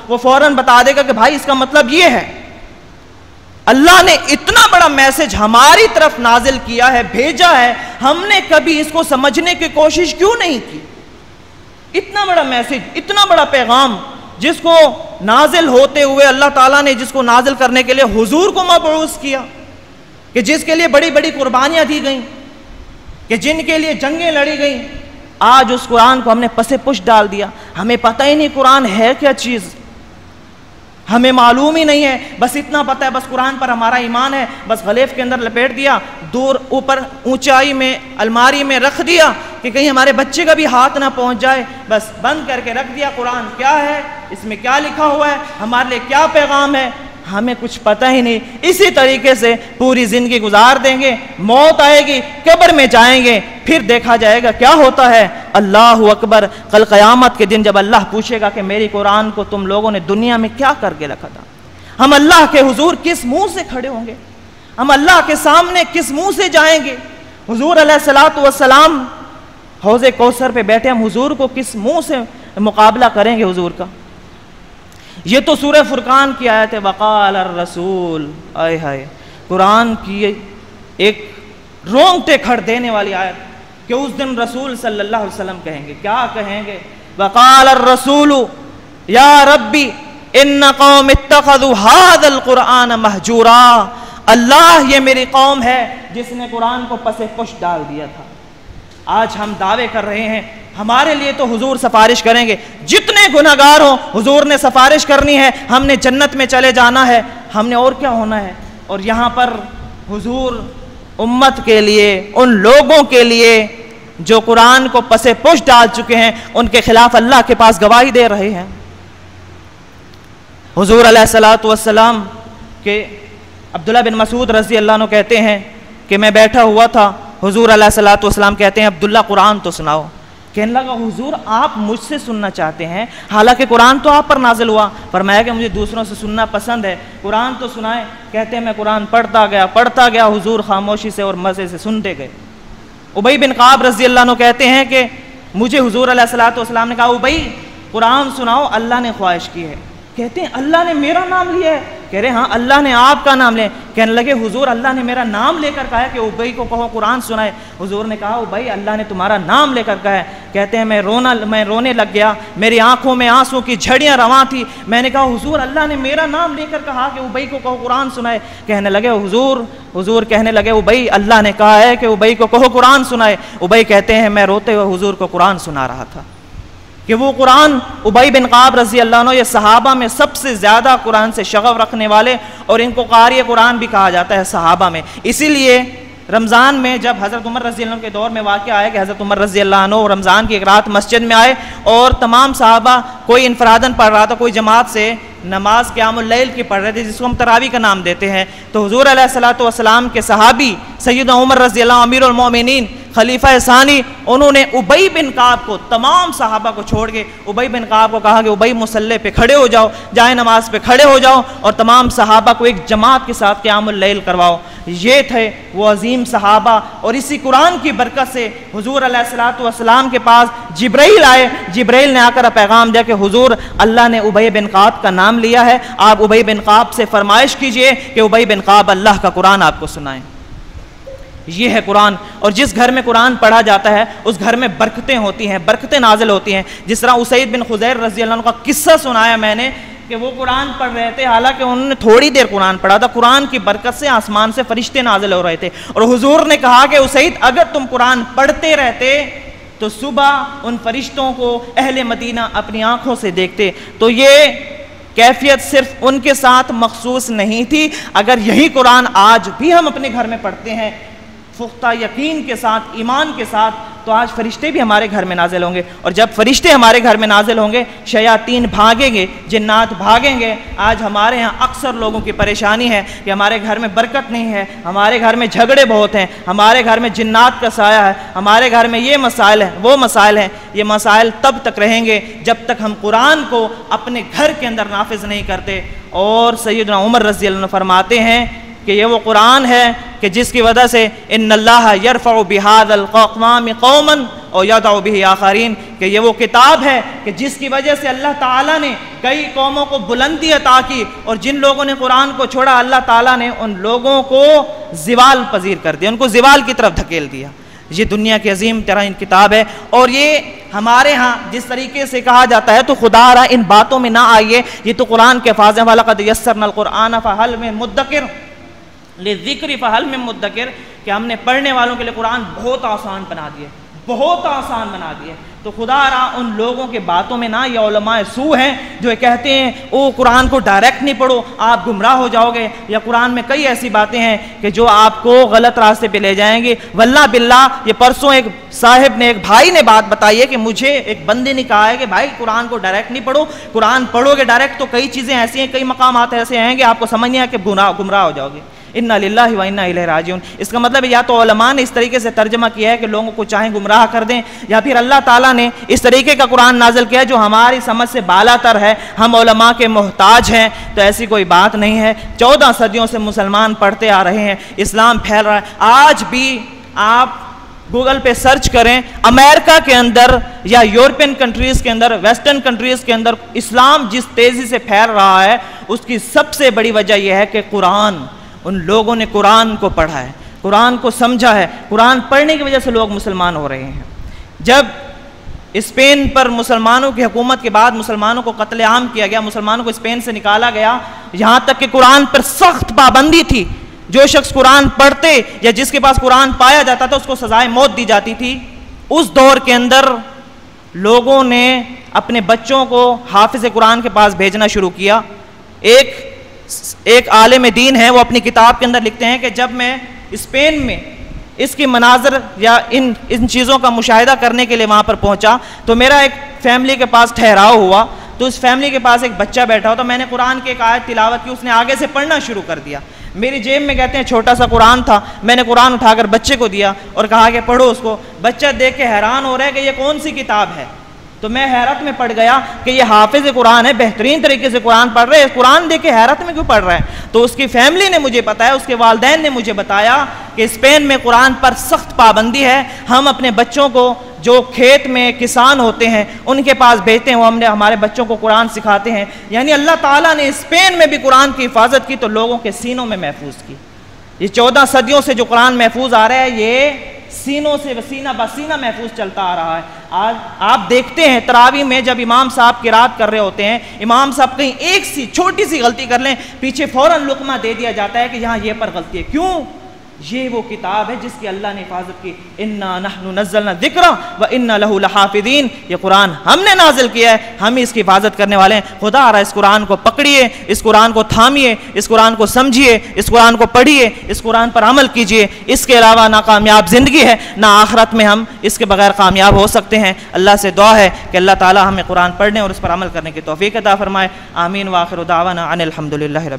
وہ فوراً بتا دے گا کہ بھائی اس کا مطلب یہ ہے۔ اللہ نے اتنا بڑا میسج ہماری طرف نازل کیا ہے، بھیجا ہے، ہم نے کبھی اس کو سمجھنے کی کوشش کیوں نہیں کی؟ اتنا بڑا میسج، اتنا بڑا پیغام، جس کو نازل ہوتے ہوئے اللہ تعالیٰ نے جس کو نازل کرنے کے لیے حضور کو مبعوث کیا، کہ جس کے لیے بڑی بڑی قربانیاں دی گئیں، کہ جن کے لیے جنگیں لڑی گئیں، آج اس قرآن کو ہم نے پس پش ڈال دیا۔ ہمیں پتہ ہی نہیں قرآن ہے کیا چیز، ہمیں معلوم ہی نہیں ہے، بس اتنا پتہ ہے بس قرآن پر ہمارا ایمان ہے، بس غلیف کے اندر لپیٹ دیا، دور اوپر اونچائی میں الماری میں رکھ دیا کہ کہیں ہمارے بچے کا بھی ہاتھ نہ پہنچ جائے، بس بند کر کے رکھ دیا۔ قرآن کیا ہے، اس میں کیا لکھا ہوا ہے، ہمارے لیے کیا پیغام ہے، ہمیں کچھ پتہ ہی نہیں۔ اسی طریقے سے پوری زندگی گزار دیں گے، موت آئے گی، قبر میں جائیں گے، پھر دیکھا جائے گا کیا ہوتا ہے۔ اللہ اکبر، کل قیامت کے دن جب اللہ پوچھے گا کہ میری قرآن کو تم لوگوں نے دنیا میں کیا کر کے رکھا تھا، ہم اللہ کے حضور کس منہ سے کھڑے ہوں گے، ہم اللہ کے سامنے کس منہ سے جائیں گے؟ حضور علیہ الصلوۃ والسلام حوض کوثر پہ بیٹھے، ہم حضور کو کس منہ سے مقابلہ کریں گے حضور کا؟ یہ تو سورہ فرقان کی آیت ہے، وقال الرسول، آئے ہائے، قرآن کی ایک رونگٹے کھڑ دینے والی آیت، کہ اس دن رسول صلی اللہ علیہ وسلم کہیں گے، کیا کہیں گے؟ وقال الرسول یا ربی ان قوم اتخذوا هذا القرآن مہجورا، اللہ یہ میری قوم ہے جس نے قرآن کو پس پش ڈال دیا تھا۔ آج ہم دعوے کر رہے ہیں ہمارے لیے تو حضور سفارش کریں گے، جتنے گناہگار ہوں حضور نے سفارش کرنی ہے، ہم نے جنت میں چلے جانا ہے، ہم نے اور کیا ہونا ہے۔ اور یہاں پر حضور امت کے لیے، ان لوگوں کے لیے جو قرآن کو پس پش ڈال چکے ہیں، ان کے خلاف اللہ کے پاس گواہی دے رہے ہیں۔ حضور علیہ الصلوۃ والسلام کے عبداللہ بن مسعود رضی اللہ عنہ کہتے ہیں کہ میں بیٹھا ہوا تھا، حضور علیہ الصلوۃ والسلام کہتے ہیں عبداللہ قرآن تو سناؤ۔ کہنے لگا حضور آپ مجھ سے سننا چاہتے ہیں، حالانکہ قرآن تو آپ پر نازل ہوا۔ فرمایا کہ مجھے دوسروں سے سننا پسند ہے، قرآن تو سنائیں۔ کہتے ہیں میں قرآن پڑھتا گیا، حضور خاموشی سے اور مزے سے سنتے گئے۔ ابی بن کعب رضی اللہ عنہ کہتے ہیں کہ مجھے حضور علیہ الصلوۃ والسلام نے کہا ابی قرآن سناؤ، اللہ نے خواہش کی ہے۔ کہتے ہیں اللہ نے میرا نام لیا ہے؟ کہہ رہے ہاں اللہ نے آپ کا نام لیا۔ کہنے لگے حضور اللہ نے میرا نام لے کر کہا ہے کہ ابی کو کہو قرآن سنائے۔ حضور نے کہا ابی اللہ نے تمہارا نام لے کر کہا ہے۔ کہتے ہیں میں رونے لگ گیا، میری آنکھوں میں آنسوں کی جھڑیاں رواں تھی۔ میں نے کہا حضور اللہ نے میرا نام لے کر کہا کہ ابی کو کہو قرآن سنائے۔ کہنے لگے حضور کہنے لگے ابی اللہ نے کہا ہے کہ ابی کو کہو قرآن سنائے۔ ابی کہتے ہیں میں روتے ہوئے حضور کو قرآن سنا رہا تھا کہ وہ قرآن ابی بن کعب رضی اللہ عنہ یہ صحابہ میں سب سے زیادہ قرآن سے شغف رکھنے والے، اور ان کو قاری قرآن بھی کہا جاتا ہے صحابہ میں۔ اسی لیے رمضان میں جب حضرت عمر رضی اللہ عنہ کے دور میں واقعہ آیا کہ حضرت عمر رضی اللہ عنہ رمضان کی ایک رات مسجد میں آئے اور تمام صحابہ کوئی انفراداً پڑھ رہا تھا، کوئی جماعت سے نماز قیام اللیل کی پڑھ رہے تھے، جس کو ہم تراویح کا نام دیتے ہیں۔ تو حضور علیہ الصلوۃ والسلام کے صحابی سیدنا عمر رضی اللہ عنہ امیر المومنین خلیفہ ثانی، انہوں نے ابی بن کعب کو تمام صحابہ کو چھوڑ کے ابی بن کعب کو کہا کہ ابی مصلی پہ کھڑے ہو جاؤ، جائے نماز پہ کھڑے ہو جاؤ اور تمام صحابہ کو ایک جماعت کے ساتھ قیام اللیل کرواؤ۔ یہ تھے وہ عظیم صحابہ، اور اسی قرآن کی برکت سے حضور علیہ الصلوۃ والسلام کے پاس جبرائیل آئے۔ جبرائیل نے آ کر پیغام دیا کہ حضور اللہ نے ابی بن کعب کا نام لیا ہے، آپ ابی بن کعب سے فرمائش کیجئے کہ ابی بن کعب اللہ کا قرآن آپ کو سنائیں۔ یہ ہے قرآن، اور جس گھر میں قرآن پڑھا جاتا ہے اس گھر میں برکتیں ہوتی ہیں، برکتیں نازل ہوتی ہیں۔ جس طرح اسید بن خضیر رضی اللہ عنہ کا قصہ سنایا میں نے کہ وہ قرآن پڑھ رہے تھے، حالانکہ انہوں نے تھوڑی دیر قرآن پڑھا تھا، قرآن کی برکت سے آسمان سے فرشتے نازل ہو رہے تھے، اور حضور نے کہا کہ اسید اگر تم قرآن پڑھتے رہتے تو صبح ان فرشتوں کو اہل مدینہ اپنی آنکھوں سے دیکھتے۔ تو یہ کیفیت صرف ان کے ساتھ مخصوص نہیں تھی، اگر یہی قرآن آج بھی ہم اپنے گھر میں پڑھتے ہیں پختہ یقین کے ساتھ، ایمان کے ساتھ، تو آج فرشتے بھی ہمارے گھر میں نازل ہوں گے، اور جب فرشتے ہمارے گھر میں نازل ہوں گے شیاطین بھاگیں گے، جنات بھاگیں گے۔ آج ہمارے ہاں اکثر لوگوں کی پریشانی ہے کہ ہمارے گھر میں برکت نہیں ہے، ہمارے گھر میں جھگڑے بہت ہیں، ہمارے گھر میں جنات کا سایہ ہے، ہمارے گھر میں یہ مسائل ہیں وہ مسائل ہیں۔ یہ مسائل تب تک رہیں گے جب تک ہم قرآن کو اپنے گھر کے اندر نافذ نہیں کرتے۔ اور سیدنا عمر رضی اللہ عنہ فرماتے ہیں کہ یہ وہ قرآن ہے کہ جس کی وجہ سے ان اللہ یرفع بہذا القوام قوما اور یضع بہ آخرین، کہ یہ وہ کتاب ہے کہ جس کی وجہ سے اللہ تعالیٰ نے کئی قوموں کو بلندی عطا کی، اور جن لوگوں نے قرآن کو چھوڑا اللہ تعالیٰ نے ان لوگوں کو زوال پذیر کر دیا، ان کو زوال کی طرف دھکیل دیا۔ یہ دنیا کی عظیم ترین کتاب ہے، اور یہ ہمارے ہاں جس طریقے سے کہا جاتا ہے تو خدا را ان باتوں میں نہ آئیے، یہ تو قرآن کے الفاظ ہیں، وَلَقَدْ يَسَّرْنَا الْقُرْآنَ فَهَلْ مِن مُدَّكِرٍ لِلذِّكْرِ فَهَلْ مِن مُدَّكِرٍ، کہ ہم نے پڑھنے والوں کے لیے قرآن بہت آسان بنا دیے، بہت آسان بنا دیے۔ تو خدا را ان لوگوں کے باتوں میں نہ، یہ علماء سو ہیں جو کہتے ہیں او قرآن کو ڈائریکٹ نہیں پڑھو آپ گمراہ ہو جاؤ گے، یا قرآن میں کئی ایسی باتیں ہیں کہ جو آپ کو غلط راستے پہ لے جائیں گے۔ واللہ باللہ یہ پرسوں ایک صاحب نے، ایک بھائی نے بات بتائی ہے کہ مجھے ایک بندے نے کہا ہے کہ بھائی قرآن کو ڈائریکٹ نہیں پڑھو، قرآن پڑھو گے ڈائریکٹ تو کئی چیزیں ایسی ہیں، کئی مقامات ایسے ہیں کہ آپ کو سمجھ نہیں آئے کہ گمراہ ہو جاؤ گے۔ انا للہ و انا الیہ راجعون، اس کا مطلب یا تو علماء نے اس طریقے سے ترجمہ کیا ہے کہ لوگوں کو چاہیں گمراہ کر دیں، یا پھر اللہ تعالیٰ نے اس طریقے کا قرآن نازل کیا ہے جو ہماری سمجھ سے بالا تر ہے، ہم علماء کے محتاج ہیں۔ تو ایسی کوئی بات نہیں ہے، 14 صدیوں سے مسلمان پڑھتے آ رہے ہیں، اسلام پھیل رہا ہے۔ آج بھی آپ گوگل پہ سرچ کریں، امریکہ کے اندر یا یورپین کنٹریز کے اندر، ویسٹرن کنٹریز کے اندر اسلام جس تیزی سے پھیل رہا ہے اس کی سب سے بڑی وجہ یہ ہے کہ قرآن، ان لوگوں نے قرآن کو پڑھا ہے، قرآن کو سمجھا ہے، قرآن پڑھنے کی وجہ سے لوگ مسلمان ہو رہے ہیں۔ جب اسپین پر مسلمانوں کی حکومت کے بعد مسلمانوں کو قتل عام کیا گیا، مسلمانوں کو اسپین سے نکالا گیا، یہاں تک کہ قرآن پر سخت پابندی تھی، جو شخص قرآن پڑھتے یا جس کے پاس قرآن پایا جاتا تھا اس کو سزائے موت دی جاتی تھی۔ اس دور کے اندر لوگوں نے اپنے بچوں کو حافظ قرآن کے پاس بھیجنا شروع کیا۔ ایک عالم دین ہے، وہ اپنی کتاب کے اندر لکھتے ہیں کہ جب میں اسپین میں اس کی مناظر یا ان چیزوں کا مشاہدہ کرنے کے لیے وہاں پر پہنچا تو میرا ایک فیملی کے پاس ٹھہراؤ ہوا، تو اس فیملی کے پاس ایک بچہ بیٹھا ہوا، تو میں نے قرآن کی ایک آیت تلاوت کی، اس نے آگے سے پڑھنا شروع کر دیا۔ میری جیب میں کہتے ہیں چھوٹا سا قرآن تھا، میں نے قرآن اٹھا کر بچے کو دیا اور کہا کہ پڑھو اس کو۔ بچہ دیکھ کے حیران ہو رہا ہے کہ یہ کون سی کتاب ہے، تو میں حیرت میں پڑ گیا کہ یہ حافظ قرآن ہے، بہترین طریقے سے قرآن پڑھ رہے ہیں، قرآن دیکھ کے حیرت میں کیوں پڑھ رہا ہے؟ تو اس کی فیملی نے مجھے بتایا، اس کے والدین نے مجھے بتایا کہ اسپین میں قرآن پر سخت پابندی ہے، ہم اپنے بچوں کو جو کھیت میں کسان ہوتے ہیں ان کے پاس بھیجتے ہیں، وہ ہم نے ہمارے بچوں کو قرآن سکھاتے ہیں۔ یعنی اللہ تعالیٰ نے اسپین میں بھی قرآن کی حفاظت کی تو لوگوں کے سینوں میں محفوظ کی۔ یہ 14 صدیوں سے جو قرآن محفوظ آ رہا ہے یہ سینوں سے سینہ بسینہ محفوظ چلتا آ رہا ہے۔ آج آپ دیکھتے ہیں تراویح میں جب امام صاحب قرات کر رہے ہوتے ہیں، امام صاحب کہیں ایک سی چھوٹی سی غلطی کر لیں، پیچھے فوراً لقمہ دے دیا جاتا ہے کہ یہاں یہ پر غلطی ہے۔ کیوں؟ یہ وہ کتاب ہے جس کی اللہ نے حفاظت کی۔ انا نحن نزلنا الذکر و انا لہ لحافظین، یہ قرآن ہم نے نازل کیا ہے، ہم ہی اس کی حفاظت کرنے والے ہیں۔ خدا آ رہا ہے اس قرآن کو پکڑیے، اس قرآن کو تھامیے، اس قرآن کو سمجھیے، اس قرآن کو پڑھیے، اس قرآن پر عمل کیجیے۔ اس کے علاوہ نہ کامیاب زندگی ہے نہ آخرت میں ہم اس کے بغیر کامیاب ہو سکتے ہیں۔ اللہ سے دعا ہے کہ اللہ تعالی ہمیں قرآن پڑھنے اور اس پر عمل کرنے کی توفیق عطا فرمائے۔ آمین۔ وآخر دعوانا ان الحمد للہ رب